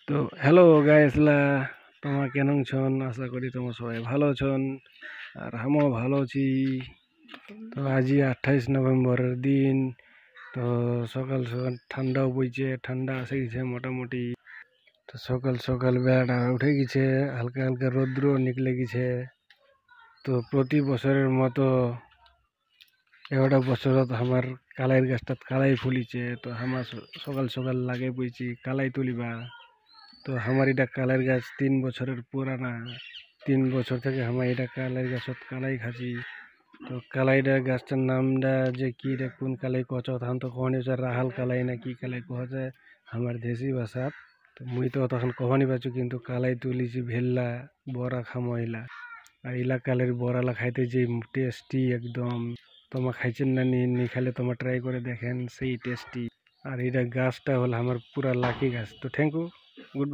তো হ্যালো গাইসলা, তোমার কেমন ছন? আশা করি তোমার সবাই ভালো ছন আর আমিও ভালো আছি। তো আজি 28 নভেম্বরের দিন। তো সকাল সকাল ঠান্ডাও বইছে, ঠান্ডা আসে গেছে মোটামুটি। তো সকাল সকাল বেলাটা উঠে গেছে, হালকা হালকা রৌদ্র নিকলে গেছে। তো প্রতি বছরের মতো এগারোটা বছরত আমার কালাইয়ের গাছটা কালাই ফুলিছে। তো আমার সকাল সকাল লাগে বইছি কালাই তুলিবা। তো আমার এটা কালাইয়ের গাছ 3 বছরের পুরানা। 3 বছর থেকে আমার এটা কালাইয়ের গাছত কালাই খাচ্ছি। তো কালাইটা গাছটার নামটা যে কি রে, কোন কালাই কচ তখন তো কহনি রাহাল কালাই না কি কালাই কহ যায় আমার দেশি ভাষাত। তো মুই তো তখন কহনি পাচ্ছি, কিন্তু কালাই তুলিছি ভেল্লা বড়া খামইলা। আর ইলা কালের বড়ালা খাইতে যে টেস্টি একদম। তোমার খাইছেন না নি? নি খাইলে তোমার ট্রাই করে দেখেন, সেই টেস্টি। আর এটা গাছটা হলো আমার পুরা লাকি গাছ। তো থ্যাংক ইউ, গুড।